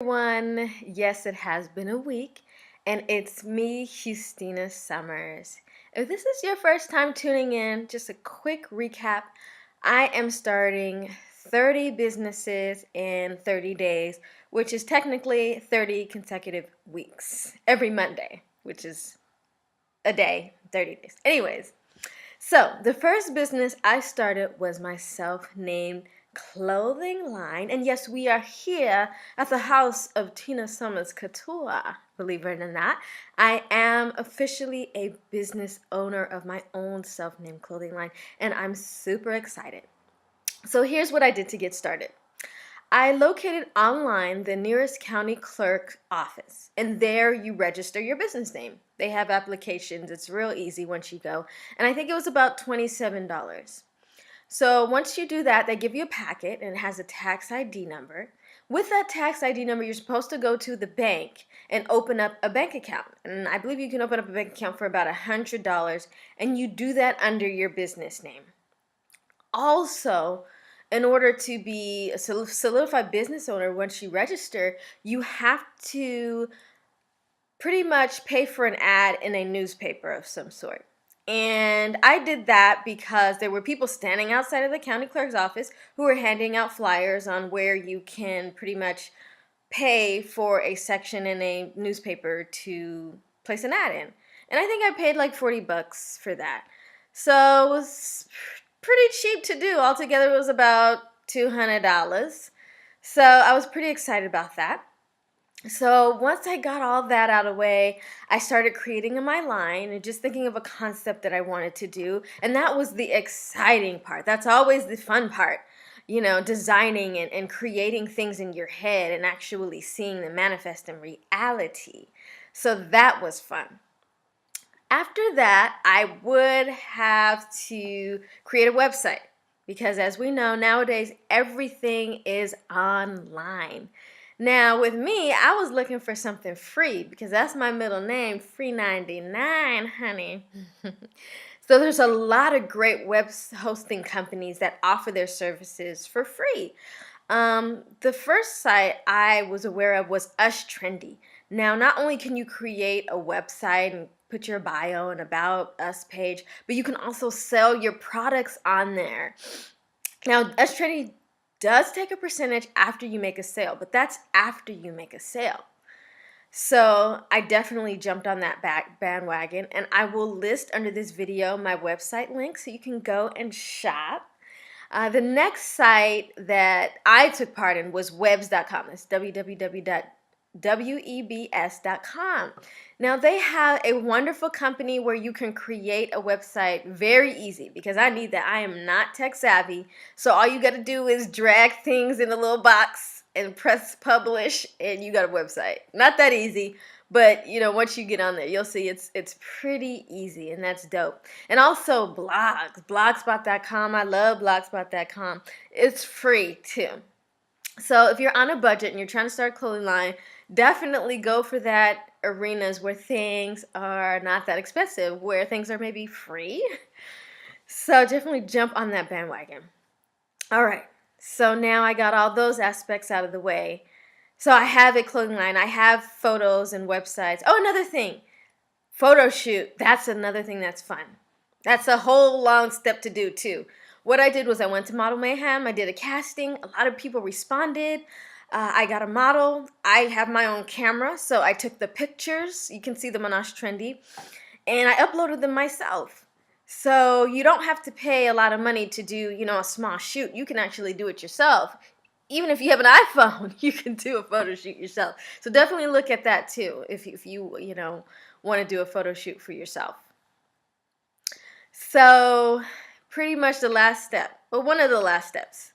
Everyone, yes, it has been a week, and it's me, Justina Summers. If this is your first time tuning in, just a quick recap. I am starting 30 businesses in 30 days, which is technically 30 consecutive weeks every Monday, which is a day, 30 days. Anyways, so, the first business I started was my self named clothing line. And yes, we are here at the house of Tina Summers Couture. Believe it or not, I am officially a business owner of my own self named clothing line, and I'm super excited. So, here's what I did to get started. I located online the nearest county clerk office, and there you register your business name. They have applications. It's real easy once you go. And I think it was about $27. So once you do that, they give you a packet and it has a tax ID number. With that tax ID number, you're supposed to go to the bank and open up a bank account. And I believe you can open up a bank account for about $100, and you do that under your business name. Also, in order to be a solidified business owner, once you register, you have to pretty much pay for an ad in a newspaper of some sort. And I did that because there were people standing outside of the county clerk's office who were handing out flyers on where you can pretty much pay for a section in a newspaper to place an ad in. And I think I paid like $40 for that. So it was pretty cheap to do. Altogether, it was about $200. So I was pretty excited about that. So once I got all that out of the way, I started creating in my line and just thinking of a concept that I wanted to do. And that was the exciting part. That's always the fun part, designing and creating things in your head and actually seeing them manifest in reality. So that was fun. After that, I would have to create a website because, as we know, nowadays everything is online. Now, with me, I was looking for something free because that's my middle name, free 99, honey. So there's a lot of great web hosting companies that offer their services for free. The first site I was aware of was Us Trendy. Now, not only can you create a website and put your bio and about us page, but you can also sell your products on there. Now, Us Trendy does take a percentage after you make a sale, but that's after you make a sale. So I definitely jumped on that bandwagon, and I will list under this video my website link so you can go and shop. The next site that I took part in was webs.com. That's www.webs.com. Now, they have a wonderful company where you can create a website very easy because I need that. I am not tech savvy. So all you got to do is drag things in a little box and press publish, and you got a website. Not that easy, but once you get on there, you'll see it's pretty easy, and that's dope. And also blogs, blogspot.com. I love blogspot.com. It's free too. So if you're on a budget and you're trying to start a clothing line, definitely go for that arenas where things are not that expensive, where things are maybe free. So definitely jump on that bandwagon. All right. So now I got all those aspects out of the way. So I have a clothing line. I have photos and websites. Oh, another thing. Photoshoot. That's another thing that's fun. That's a whole long step to do too. What I did was I went to Model Mayhem. I did a casting. A lot of people responded. I got a model. I have my own camera, so I took the pictures. You can see them on Us Trendy. And I uploaded them myself. So you don't have to pay a lot of money to do, a small shoot. You can actually do it yourself. Even if you have an iPhone, you can do a photo shoot yourself. So definitely look at that too if you want to do a photo shoot for yourself. So pretty much the last step, well, one of the last steps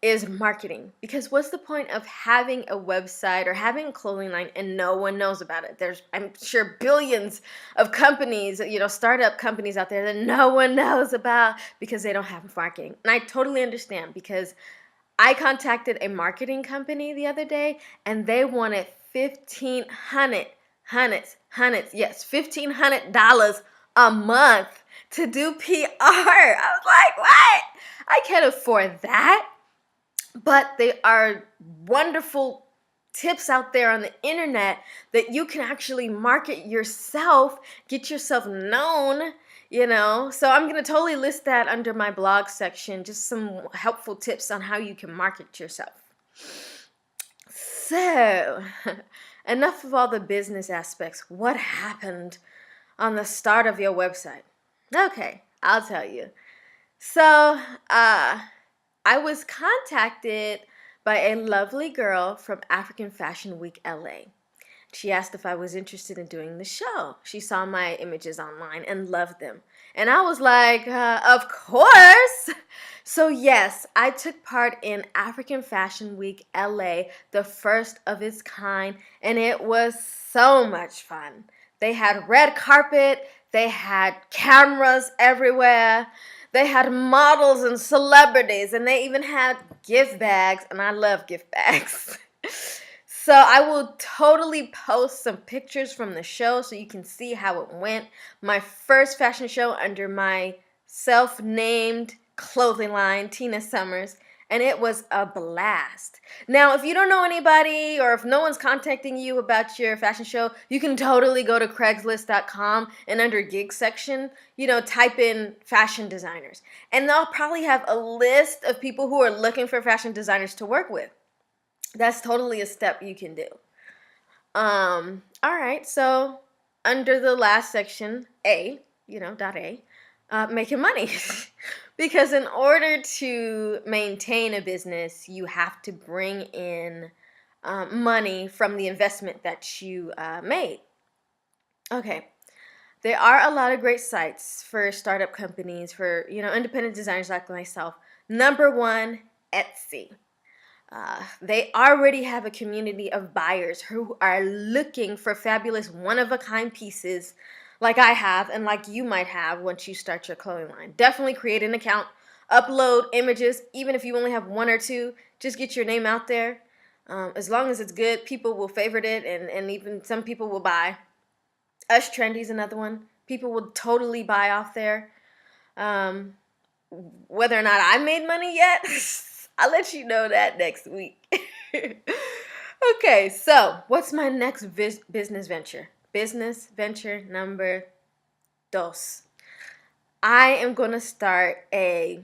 is marketing. Because what's the point of having a website or having a clothing line and no one knows about it? There's, I'm sure, billions of companies, startup companies out there that no one knows about because they don't have marketing. And I totally understand because I contacted a marketing company the other day and they wanted $1,500 a month to do PR. I was like, what? I can't afford that. But they are wonderful tips out there on the internet that you can actually market yourself, get yourself known, So I'm going to totally list that under my blog section, just some helpful tips on how you can market yourself. So, enough of all the business aspects. What happened on the start of your website? Okay, I'll tell you. So, I was contacted by a lovely girl from African Fashion Week LA. She asked if I was interested in doing the show. She saw my images online and loved them. And I was like, of course. So yes, I took part in African Fashion Week LA, the first of its kind, and it was so much fun. They had red carpet, they had cameras everywhere, they had models and celebrities, and they even had gift bags, and I love gift bags. So I will totally post some pictures from the show so you can see how it went. My first fashion show under my self-named clothing line, Tina Summers, and it was a blast. Now, if you don't know anybody or if no one's contacting you about your fashion show, you can totally go to Craigslist.com and under gig section, type in fashion designers. And they'll probably have a list of people who are looking for fashion designers to work with. That's totally a step you can do. All right, so under the last section, A, dot A, making money. Because in order to maintain a business, you have to bring in money from the investment that you made. Okay, there are a lot of great sites for startup companies, for independent designers like myself. Number one, Etsy. They already have a community of buyers who are looking for fabulous one-of-a-kind pieces like I have and like you might have once you start your clothing line. Definitely create an account, upload images, even if you only have one or two, just get your name out there. As long as it's good, people will favorite it, and even some people will buy. Us Trendy is another one. People will totally buy off there. Whether or not I made money yet, I'll let you know that next week. Okay, so what's my next business venture? Business venture number dos. I am going to start a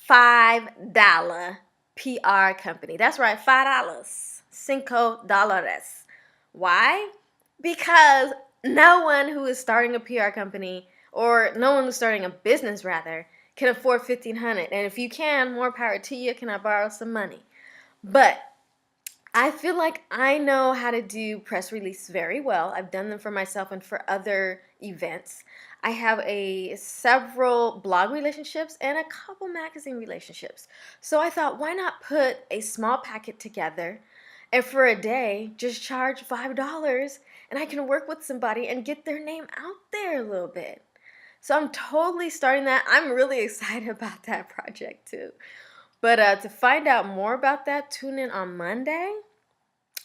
$5 PR company. That's right, $5. $5. Why? Because no one who is starting a PR company, or no one who's starting a business rather, can afford $1,500. And if you can, more power to you. Can I borrow some money? But I feel like I know how to do press releases very well. I've done them for myself and for other events. I have several blog relationships and a couple magazine relationships. So I thought, why not put a small packet together and for a day just charge $5, and I can work with somebody and get their name out there a little bit. So I'm totally starting that. I'm really excited about that project too. But to find out more about that, tune in on Monday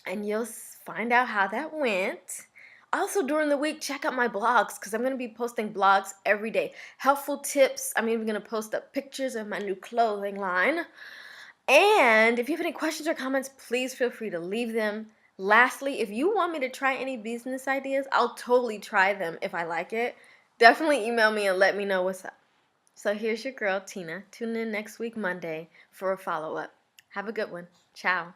and you'll find out how that went. Also, during the week, check out my blogs because I'm going to be posting blogs every day. Helpful tips. I'm even going to post up pictures of my new clothing line. And if you have any questions or comments, please feel free to leave them. Lastly, if you want me to try any business ideas, I'll totally try them if I like it. Definitely email me and let me know what's up. So here's your girl, Tina. Tune in next week, Monday, for a follow-up. Have a good one. Ciao.